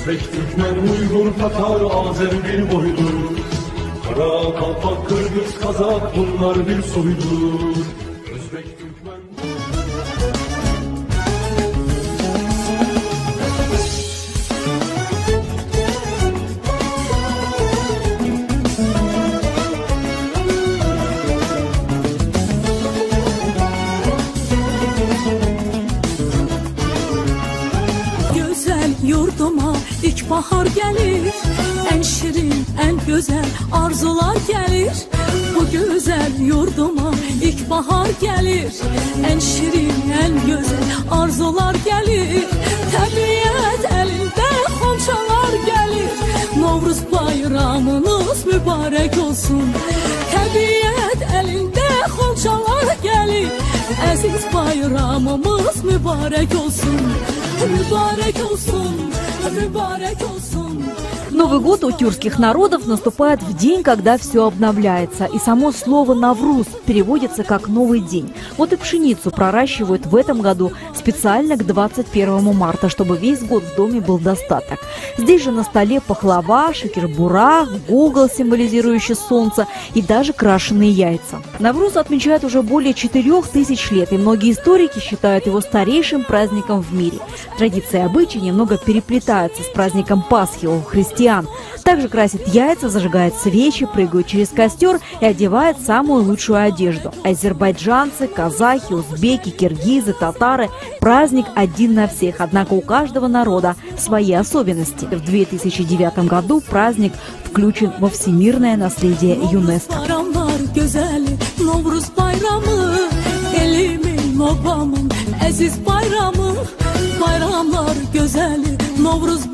Özbek, Türkmen, Uygur, Tatar, Azer bir boydur. Kara, Kalpak, Kırgız, Kazak bunlar bir soydur. Özbek, Türkmen... Yurduma ilkbahar gelir, en şirin, en güzel arzular gelir. Bu güzel yurduma ilkbahar gelir, en şirin, en güzel arzular gelir. Təbiət elinde xonçalar gelir, Novruz bayramınız mübarek olsun. Təbiət elinde xonçalar gelir, aziz bayramımız mübarek olsun. Mübarek olsun, mübarek olsun. Новый год у тюркских народов наступает в день, когда все обновляется. И само слово «навруз» переводится как «новый день». Вот и пшеницу проращивают в этом году специально к 21 марта, чтобы весь год в доме был достаток. Здесь же на столе пахлава, шекер-бурах, гугл, символизирующий солнце, и даже крашеные яйца. Навруз отмечают уже более 4000 лет, и многие историки считают его старейшим праздником в мире. Традиции и обычаи немного переплетаются с праздником Пасхи у христиан. Также красят яйца, зажигают свечи, прыгают через костер и одевают самую лучшую одежду. Азербайджанцы, казахи, узбеки, киргизы, татары – праздник один на всех, однако у каждого народа свои особенности. В 2009 году праздник включен во всемирное наследие ЮНЕСКО. Bayramlar gözeli, Novruz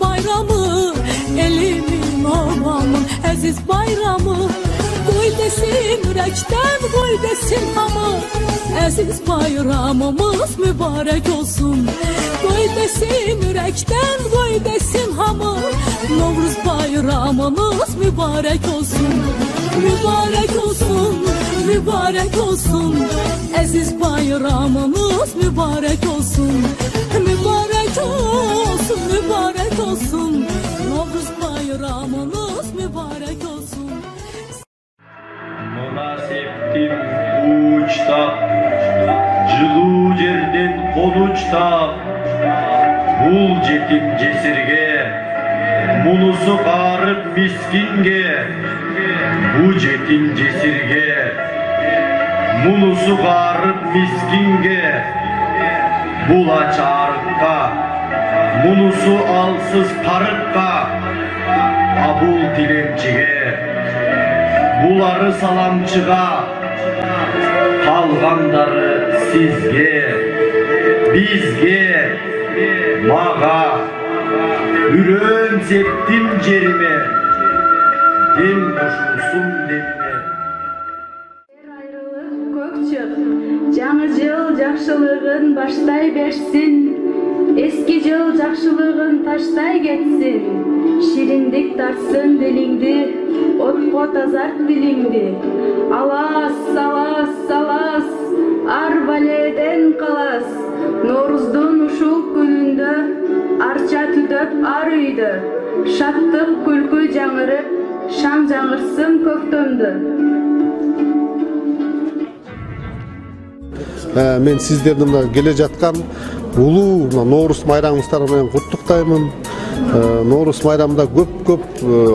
bayramı, elimin babamın aziz bayramı. Koy desin yürekten, koy desin hamı, aziz bayramımız mübarek olsun. Koy desin yürekten, koy desin hamı, Novruz bayramımız mübarek olsun. Mübarek olsun, mübarek olsun, aziz bayramımız mübarek olsun. Mübarek olsun, mübarek olsun, Novruz bayramınız mübarek olsun. Münasiptim uçta, cılu cerden konuçta, bul jetim cesirge, munusu qarıp miskinge, bu jetim cesirge, munusu qarıp miskinge, bula çarıkka, munusu alsız parıkka, abul dilemçige, buları salamçıga, kalganları sizge, bizge, maga, ürün septim cerime, dem koşulsun demine. Жаңы жыл жакшылыгын баштай берсин, эски жыл жакшылыгын таштай кетсин. Шириндик тартсын дилиңди, отко тазарт дилиңди. Алас, алас, алас, ар баледен калас. Норуздун ушул күнүндө арча түдөп ар үйдө. Шаттык күлкү жаңырып, шаң жаңырсын көктөмдө. Мен сиздерди мына келе жаткан улуу Норуз майрамыңыздар менен куттуктаймын. Норуз майрамында көп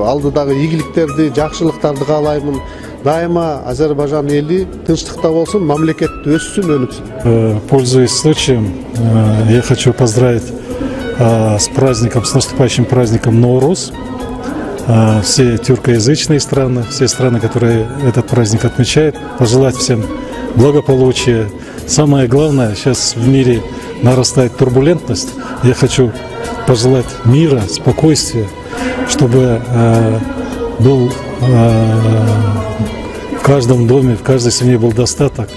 алдыдагы ийгиликтерди, жакшылыктарды каалаймын. Дайыма Азербайжан эли тынчтыкта болсун, мамлекет өссүн, өнүксүн. Пользуясь случаем, я хочу поздравить с праздником, с наступающим праздником Норуз все тюркоязычные страны, все страны, которые этот праздник отмечают, пожелать всем благополучия. Самое главное, сейчас в мире нарастает турбулентность. Я хочу пожелать мира, спокойствия, чтобы был в каждом доме, в каждой семье был достаток,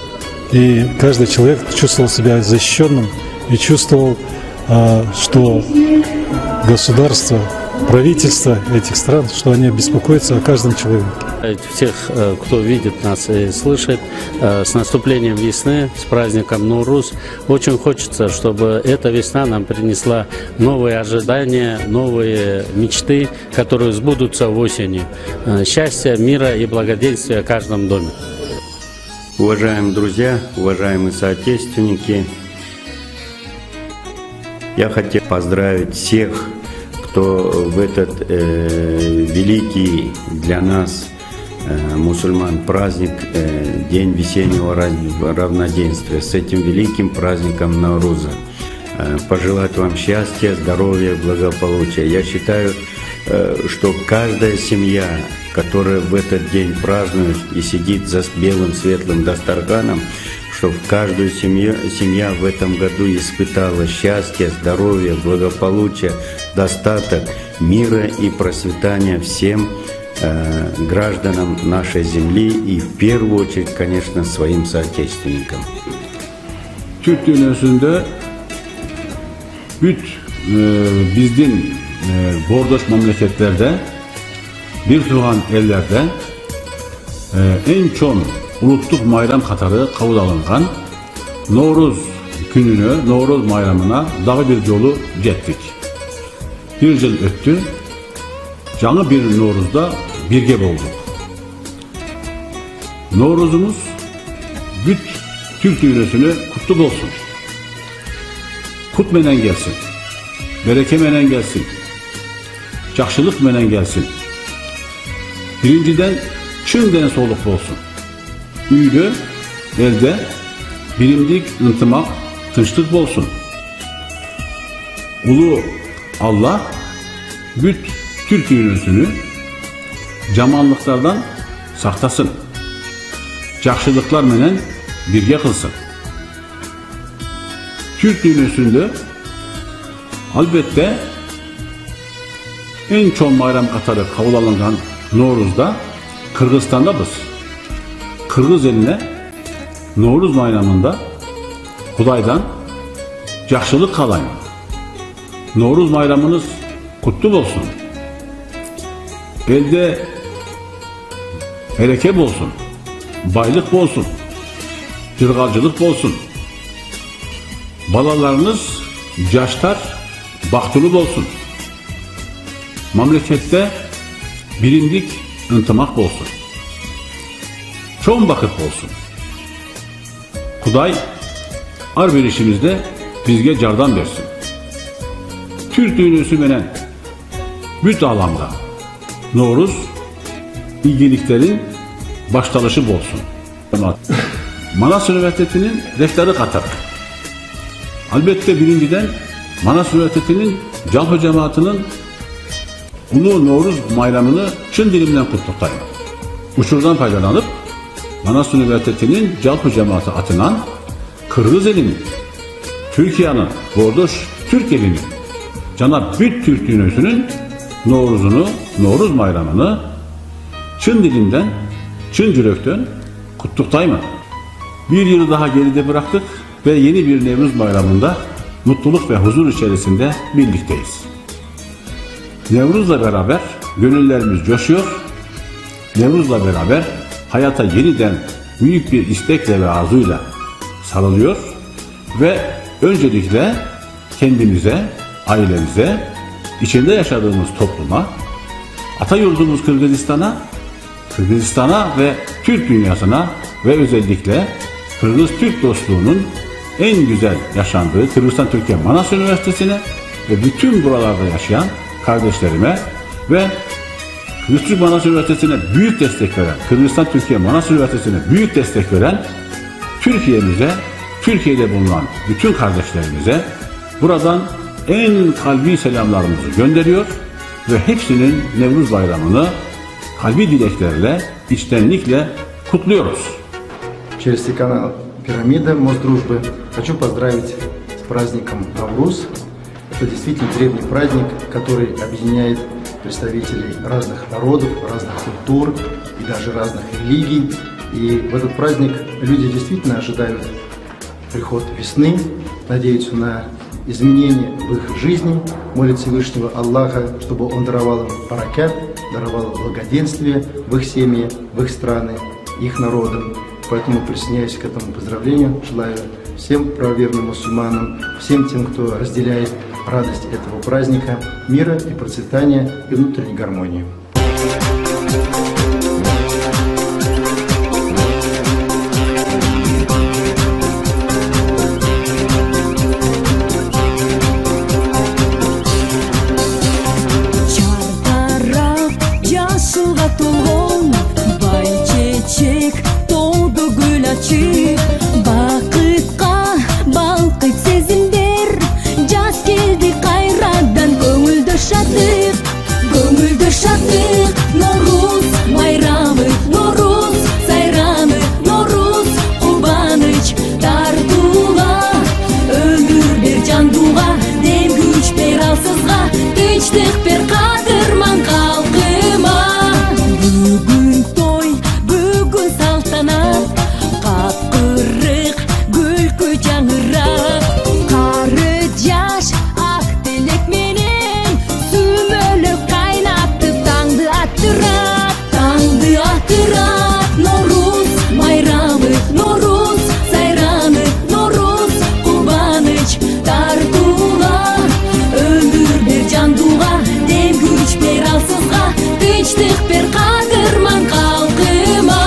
и каждый человек чувствовал себя защищенным и чувствовал, что государство правительства этих стран, что они беспокоятся о каждом человеке. Всех, кто видит нас и слышит, с наступлением весны, с праздником Ноурус, очень хочется, чтобы эта весна нам принесла новые ожидания, новые мечты, которые сбудутся осенью. Счастья, мира и благоденствия в каждом доме. Уважаемые друзья, уважаемые соотечественники, я хотел поздравить всех, кто в этот великий для нас мусульман праздник, День весеннего равноденствия, с этим великим праздником Науруза. Пожелать вам счастья, здоровья, благополучия. Я считаю, что каждая семья, которая в этот день празднует и сидит за белым светлым дастарханом, чтобы каждую семья в этом году испытала счастье, здоровье, благополучие, достаток, мира и процветания всем гражданам нашей земли и в первую очередь, конечно, своим соотечественникам. Türk dünyasında bizden bordoş memleketlerde bir tuğan ellerde en çok Ulutluk bayram katarı kabul alıngan Novruz gününü, Novruz bayramına dağı bir yolu gittik. Bir yıl öttü, canı bir Novruz'da birge olduk. Novruz'umuz büt Türk dünyasını kutlu olsun. Kut menen gelsin, bereke menen gelsin, жақшылық menen gelsin. Birinciden çın soluk olsun. Üylü, elde, bilimlik, ıntımak, tınçlık olsun. Ulu Allah, büt Türk dünyasını camanlıklardan saktasın. Жақшылықlar menen birge kılsın. Türk dünyasında elbette en çok bayram katarı kabul alınan Novruz'da Kırgızistan'da biz. Kırgız eline Novruz bayramında Kuday'dan жақшылық kalayım. Novruz bayramınız kutlu olsun. Elde bereke olsun. Baylık olsun. Cırgalcılık olsun. Balalarınız, yaşlar, baktılık olsun. Memlekette bilindik, ıntımak olsun. Çoğun bakıp olsun. Kuday, ar verişimizde bizge cardan versin. Türk dünyası menen büt alamda Novruz, ilgiliklerin baştalışı olsun. Manas Üniversitesi'nin refteri katar. Elbette birinciden Manas Üniversitesi'nin Calho cemaatinin Ulu Novruz bayramını çın dilimden kutluktayım. Uçurdan faydalanıp Manas Üniversitesi'nin Calho cemaati atınan Kırgız elini, Türkiye'nin, Bordoş Türk elini, Cenab-ı Büt Türk dünyasının Novruz'unu, Novruz bayramını çın dilimden, çın yürekten kutluktayım. Bir yılı daha geride bıraktık ve yeni bir Nevruz bayramında mutluluk ve huzur içerisinde birlikteyiz. Nevruz'la beraber gönüllerimiz coşuyor. Nevruz'la beraber hayata yeniden büyük bir istekle ve arzuyla sarılıyor ve öncelikle kendimize, ailemize, içinde yaşadığımız topluma, ata yurdumuz Kırgızistan'a ve Türk dünyasına ve özellikle Kırgız-Türk dostluğunun en güzel yaşandığı Kırgızistan-Türkiye Manas Üniversitesi'ne ve bütün buralarda yaşayan kardeşlerime ve Kırgız-Türk Manas Üniversitesi'ne büyük destek veren, Kırgızistan-Türkiye Manas Üniversitesi'ne büyük destek veren Türkiye'mize, Türkiye'de bulunan bütün kardeşlerimize buradan en kalbi selamlarımızı gönderiyor ve hepsinin Nevruz bayramını kalbi dileklerle, içtenlikle kutluyoruz. Через телеканал «Пирамида», Мост Дружбы хочу поздравить с праздником Навруз. Это действительно древний праздник, который объединяет представителей разных народов, разных культур и даже разных религий. И в этот праздник люди действительно ожидают приход весны, надеются на изменения в их жизни, молят Всевышнего Аллаха, чтобы Он даровал им баракят, даровал благоденствие в их семьи, в их страны, их народам. Поэтому присоединяюсь к этому поздравлению, желаю всем правоверным мусульманам, всем тем, кто разделяет радость этого праздника, мира и процветания и внутренней гармонии. Бақытқа балқит сезімдер, жас келді қайрадан, көңілді шаттық, Норус майрамы, Норус сайраны, Норус қубаныч тартуға, өмір бер жандуға, дем күш бер алсызға, тыныштық бер қадырман халқыма. Бүгін той, бүгін салтанат, қапқырық гүлкі жаңырақ, қары жаш ақ тілек менен сүмөліп қайнатып таңды аттырат, Норус майрамы, Норус сайраны, Норус қубаныч тартуға, өмір бер жандуға, дем күш бер алсызға, тыныштық бер қадырман халқыма.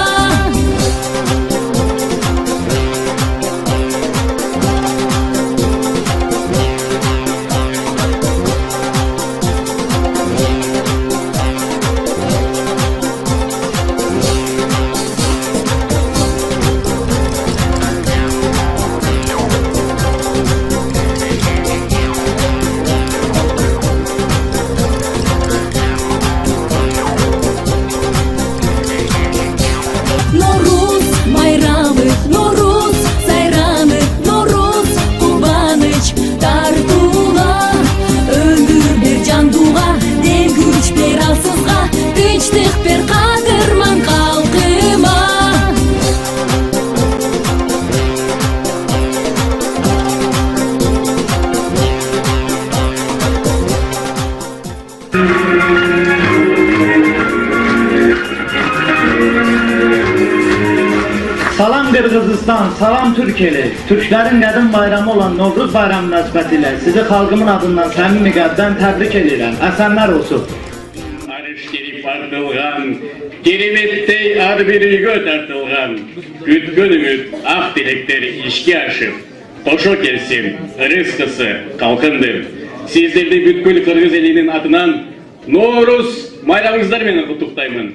Норус майрамы, Норус сайраны, Норус қубаныч тартуға, өмір бер жандуға, дем күш бер алсызға, тыныштық бер қадырман халқыма. Salam Qırğızistan, salam Türkiye. Türklerin qədim bayramı olan Novruz bayramı münasibətilə sizi xalqımın adından səmimi qəlbdən təbrik edirəm. Əsenlər olsun. Arış gelip ardılgan, keremettey ar bir ügö tartılgan, gütkün ümit, ak dilekleri işki aşıp, koşu kelsin, rızkısı kalkındır. Sizlerdi bütkül Kırgız elinin adından Novruz bayramınızlar meni kutuktayman.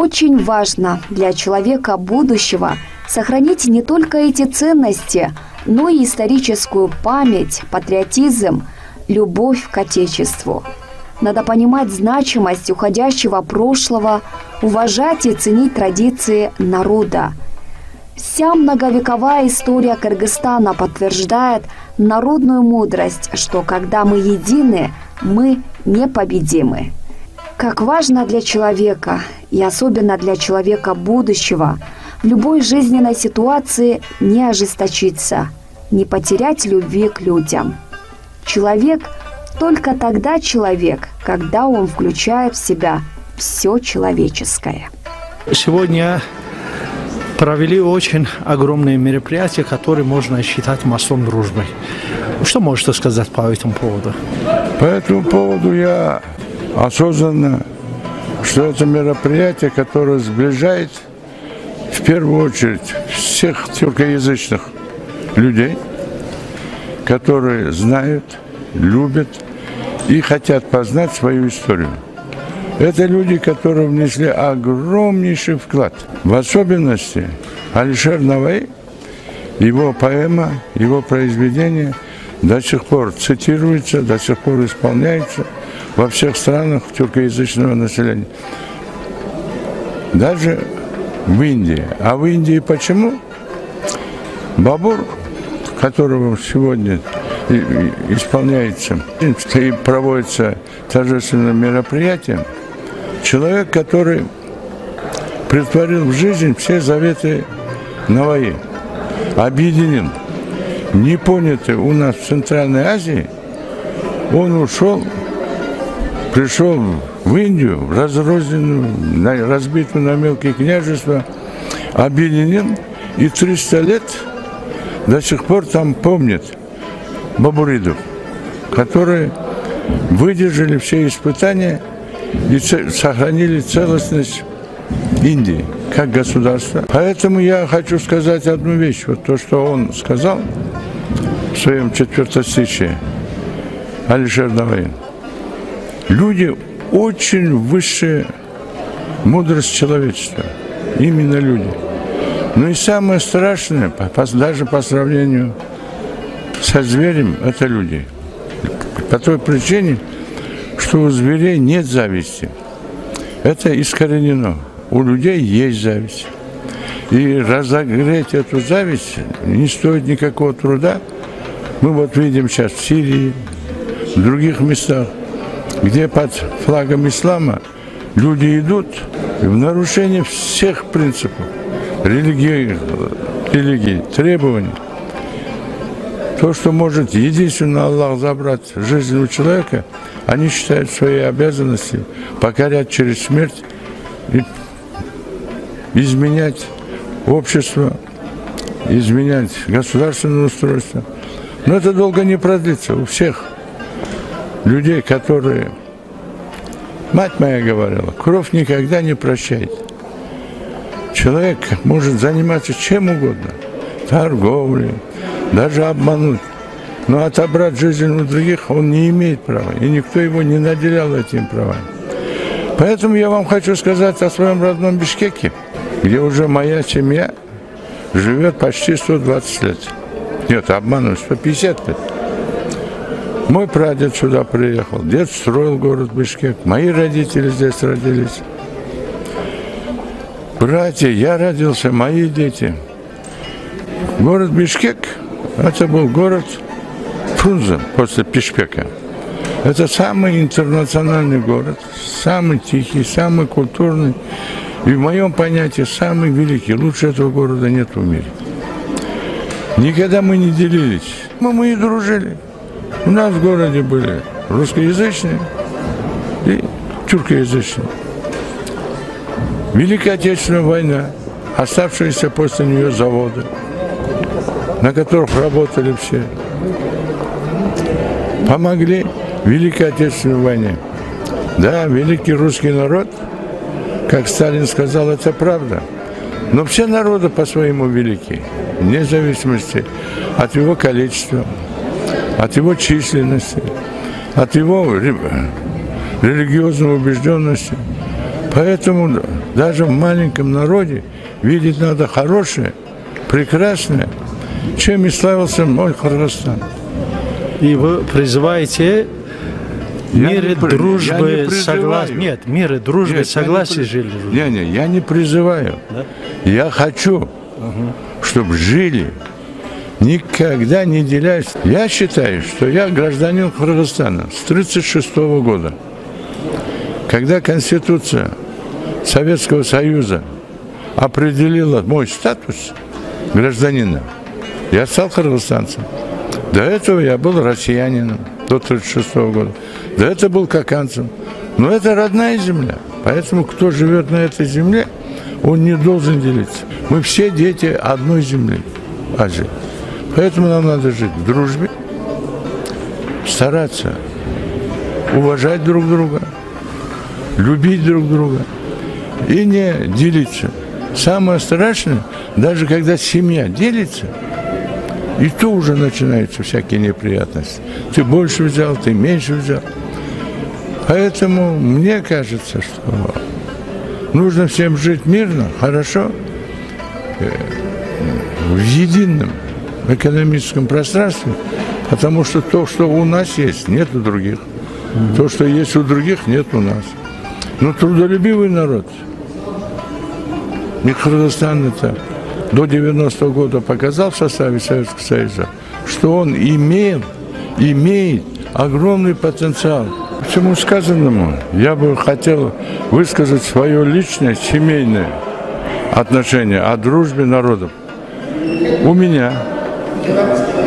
Очень важно для человека будущего сохранить не только эти ценности, но и историческую память, патриотизм, любовь к Отечеству. Надо понимать значимость уходящего прошлого, уважать и ценить традиции народа. Вся многовековая история Кыргызстана подтверждает народную мудрость, что когда мы едины, мы непобедимы. Как важно для человека, и особенно для человека будущего, в любой жизненной ситуации не ожесточиться, не потерять любви к людям. Человек только тогда человек, когда он включает в себя все человеческое. Сегодня провели очень огромные мероприятия, которые можно считать мостом дружбы. Что можете сказать по этому поводу? По этому поводу я осознанно, что это мероприятие, которое сближает в первую очередь всех тюркоязычных людей, которые знают, любят и хотят познать свою историю. Это люди, которые внесли огромнейший вклад. В особенности Алишер Наваи, его поэма, его произведения до сих пор цитируются, до сих пор исполняются во всех странах тюркоязычного населения. Даже в Индии. А в Индии почему? Бабур, которого сегодня исполняется и проводится торжественное мероприятие, человек, который претворил в жизнь все заветы Наваи, объединен. Не понятый у нас в Центральной Азии, он ушел, пришел в Индию, разрозненную, разбитую на мелкие княжества, объединен, и 300 лет до сих пор там помнят бабуридов, которые выдержали все испытания и сохранили целостность Индии как государства. Поэтому я хочу сказать одну вещь. Вот то, что он сказал в своем четвертостишии, Алишер Наваи. Люди очень высшая мудрость человечества. Именно люди. Но и самое страшное, даже по сравнению со зверем, это люди. По той причине, что у зверей нет зависти. Это искоренено. У людей есть зависть. И разогреть эту зависть не стоит никакого труда. Мы вот видим сейчас в Сирии, в других местах, где под флагом ислама люди идут в нарушение всех принципов религии, требований. То, что может единственно Аллах забрать жизнь у человека, они считают своей обязанностью покорять через смерть и изменять общество, изменять государственное устройство. Но это долго не продлится. У всех людей, которые... Мать моя говорила, кровь никогда не прощает. Человек может заниматься чем угодно, торговлей, даже обмануть. Но отобрать жизнь у других он не имеет права, и никто его не наделял этим правами. Поэтому я вам хочу сказать о своем родном Бишкеке, где уже моя семья живет почти 120 лет. Нет, обманываю, 150 лет. Мой прадед сюда приехал, дед строил город Бишкек, мои родители здесь родились. Братья, я родился, мои дети. Город Бишкек, это был город Фрунзе после Пишпека. Это самый интернациональный город, самый тихий, самый культурный. И в моем понятии самый великий. Лучше этого города нет в мире. Никогда мы не делились. Мы и дружили. У нас в городе были русскоязычные и тюркоязычные. Великая Отечественная война, оставшиеся после нее заводы, на которых работали все, помогли Великой Отечественной войне. Да, великий русский народ, как Сталин сказал, это правда. Но все народы по-своему велики, вне зависимости от его количества, от его численности, от его религиозной убежденности. Поэтому Даже в маленьком народе видеть надо хорошее, прекрасное, чем и славился мой Кыргызстан. И вы призываете мир и дружбы, согласия? Нет, мир и дружбы, согласия жили. Не, я не призываю. Да? Я хочу, чтобы жили, никогда не делясь. Я считаю, что я гражданин Кыргызстана с 1936 года. Когда Конституция Советского Союза определила мой статус гражданина, я стал кыргызстанцем. До этого я был россиянином, до 1936 года. До этого был каканцем. Но это родная земля. Поэтому кто живет на этой земле, он не должен делиться. Мы все дети одной земли, Азии. Поэтому нам надо жить в дружбе, стараться уважать друг друга, любить друг друга и не делиться. Самое страшное, даже когда семья делится, и то уже начинаются всякие неприятности. Ты больше взял, ты меньше взял. Поэтому мне кажется, что нужно всем жить мирно, хорошо, в едином экономическом пространстве, потому что то, что у нас есть, нет у других. То, что есть у других, нет у нас. Но трудолюбивый народ. И Кыргызстан это до 90-го года показал в составе Советского Союза, что он имеет огромный потенциал. К всему сказанному я бы хотел высказать свое личное, семейное отношение о дружбе народов. У меня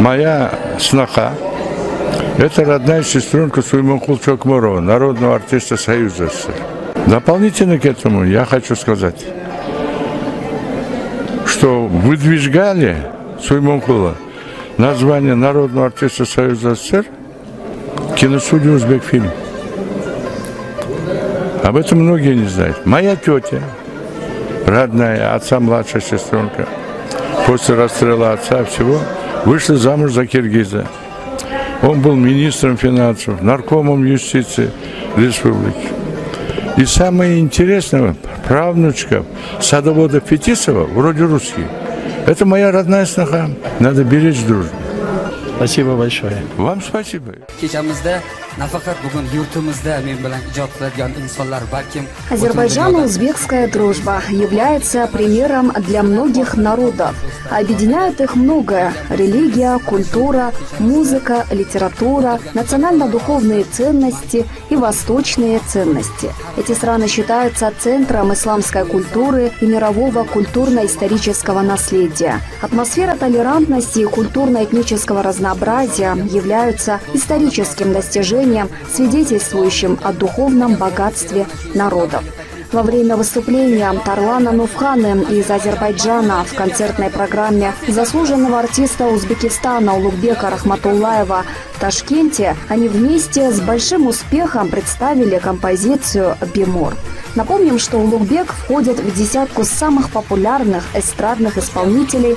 моя сноха – это родная сестренка Суймонкул Чокморова, народного артиста Союза СССР. Дополнительно к этому я хочу сказать, что выдвигали Суймонкула название народного артиста Союза СССР киностудии «Узбекфильм». Об этом многие не знают. Моя тетя, родная, отца младшая сестренка, после расстрела отца всего, вышла замуж за киргиза. Он был министром финансов, наркомом юстиции республики. И самое интересное, правнучка садовода Фетисова, вроде русский, это моя родная сноха. Надо беречь дружбу. Спасибо большое. Вам спасибо. Азербайджано-узбекская дружба является примером для многих народов. Объединяет их многое – религия, культура, музыка, литература, национально-духовные ценности и восточные ценности. Эти страны считаются центром исламской культуры и мирового культурно-исторического наследия. Атмосфера толерантности и культурно-этнического разнообразия являются историческим достижением, свидетельствующим о духовном богатстве народов. Во время выступления Тарлана Нуфханы из Азербайджана в концертной программе заслуженного артиста Узбекистана Улугбека Рахматуллаева в Ташкенте они вместе с большим успехом представили композицию «Бемор». Напомним, что Улугбек входит в десятку самых популярных эстрадных исполнителей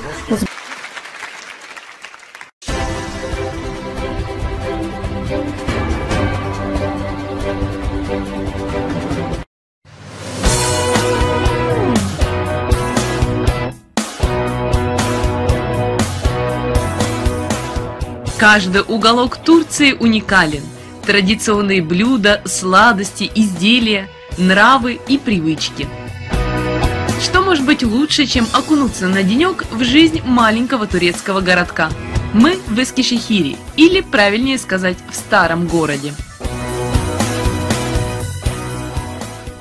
Каждый уголок Турции уникален. Традиционные блюда, сладости, изделия, нравы и привычки. Что может быть лучше, чем окунуться на денек в жизнь маленького турецкого городка? Мы в Эскишехире, или, правильнее сказать, в старом городе.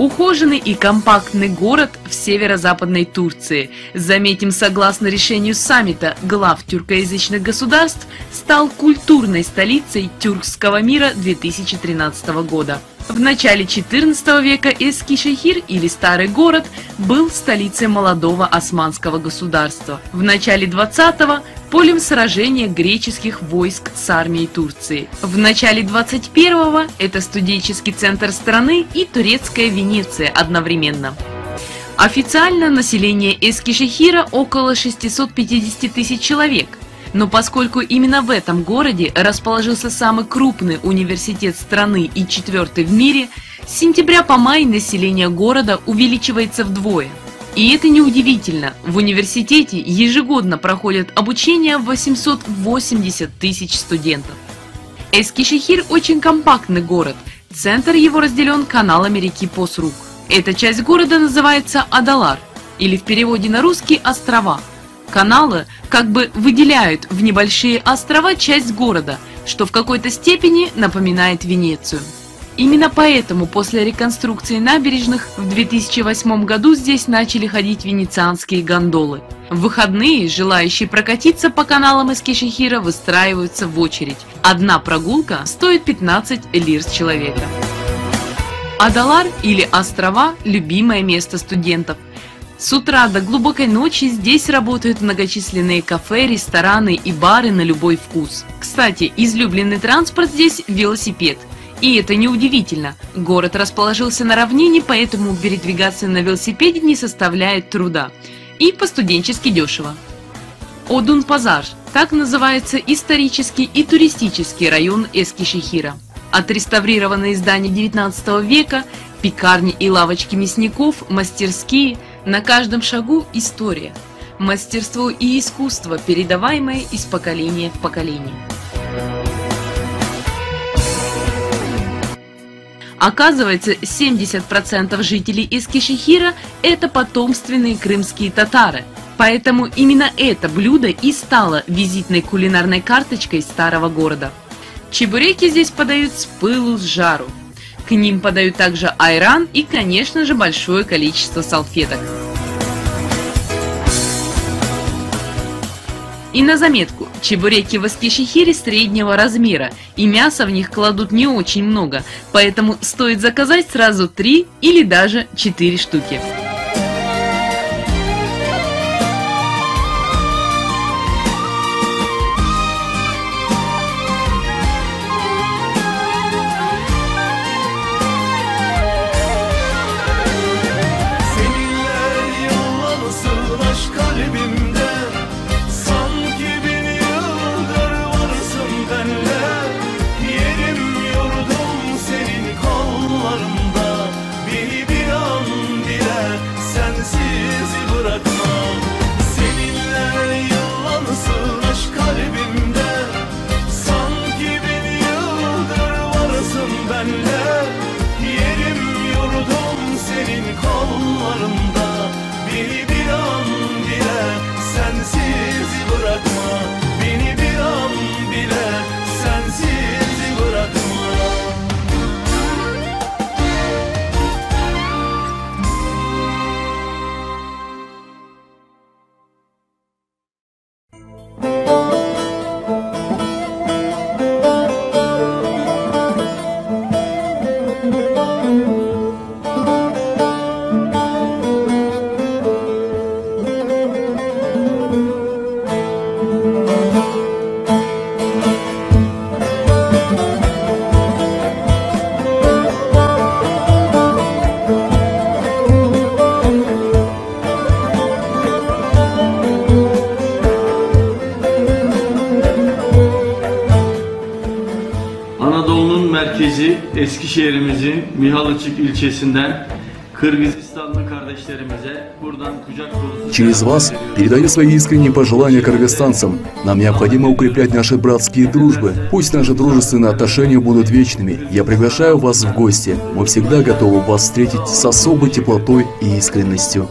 Ухоженный и компактный город в северо-западной Турции, заметим, согласно решению саммита глав тюркоязычных государств, стал культурной столицей тюркского мира 2013 года. В начале XIV века Эскишехир, или Старый город, был столицей молодого османского государства. В начале XX – полем сражения греческих войск с армией Турции. В начале 21-го – это студенческий центр страны и турецкая Венеция одновременно. Официально население Эскишехира около 650 тысяч человек. Но поскольку именно в этом городе расположился самый крупный университет страны и четвертый в мире, С сентября по май население города увеличивается вдвое. И это неудивительно. В университете ежегодно проходят обучение 880 тысяч студентов. Эскишехир очень компактный город. Центр его разделен каналами реки Посрук. Эта часть города называется Адалар, или в переводе на русский «острова». Каналы как бы выделяют в небольшие острова часть города, что в какой-то степени напоминает Венецию. Именно поэтому после реконструкции набережных в 2008 году здесь начали ходить венецианские гондолы. В выходные желающие прокатиться по каналам Эскишехира выстраиваются в очередь. Одна прогулка стоит 15 лир с человека. Адалар или острова – любимое место студентов. С утра до глубокой ночи здесь работают многочисленные кафе, рестораны и бары на любой вкус. Кстати, излюбленный транспорт здесь – велосипед. И это неудивительно. Город расположился на равнине, поэтому передвигаться на велосипеде не составляет труда. И по-студенчески дешево. Одун-Пазар – так называется исторический и туристический район Эскишехира. Отреставрированные здания 19 века, пекарни и лавочки мясников, мастерские – на каждом шагу история, мастерство и искусство, передаваемое из поколения в поколение. Оказывается, 70% жителей Эскишехира – это потомственные крымские татары. Поэтому именно это блюдо и стало визитной кулинарной карточкой старого города. Чебуреки здесь подают с пылу с жару. К ним подают также айран и, конечно же, большое количество салфеток. И на заметку, чебуреки в Эскишехире среднего размера, и мяса в них кладут не очень много, поэтому стоит заказать сразу 3 или даже 4 штуки. Eskişehir'imizin Mihalıçık ilçesinden Kırgызстанlı kardeşlerimize buradan kucak dolusu... Через вас передаю свои искренние пожелания кыргызстанцам. Нам необходимо укреплять наши братские дружбы. Пусть наши дружественные отношения будут вечными. Я приглашаю вас в гости. Мы всегда готовы вас встретить с особой теплотой и искренностью.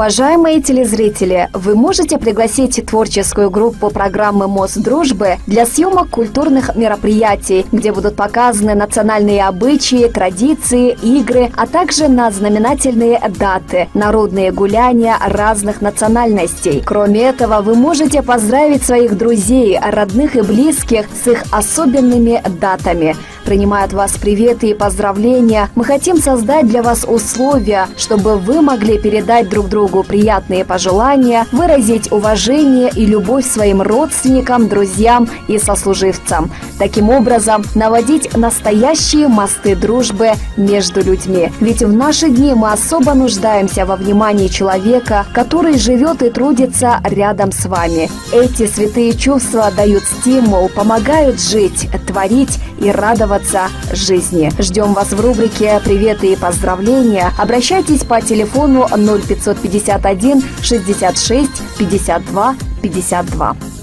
Уважаемые телезрители, вы можете пригласить творческую группу программы «Мост дружбы» для съемок культурных мероприятий, где будут показаны национальные обычаи, традиции, игры, а также на знаменательные даты, народные гуляния разных национальностей. Кроме этого, вы можете поздравить своих друзей, родных и близких с их особенными датами. принимая от вас приветы и поздравления. Мы хотим создать для вас условия, чтобы вы могли передать друг другу приятные пожелания, выразить уважение и любовь своим родственникам, друзьям и сослуживцам. Таким образом, наводить настоящие мосты дружбы между людьми. Ведь в наши дни мы особо нуждаемся во внимании человека, который живет и трудится рядом с вами. Эти святые чувства дают стимул, помогают жить, творить и радоваться жизни. Ждем вас в рубрике «Приветы и поздравления». Обращайтесь по телефону 0551 66 52 52.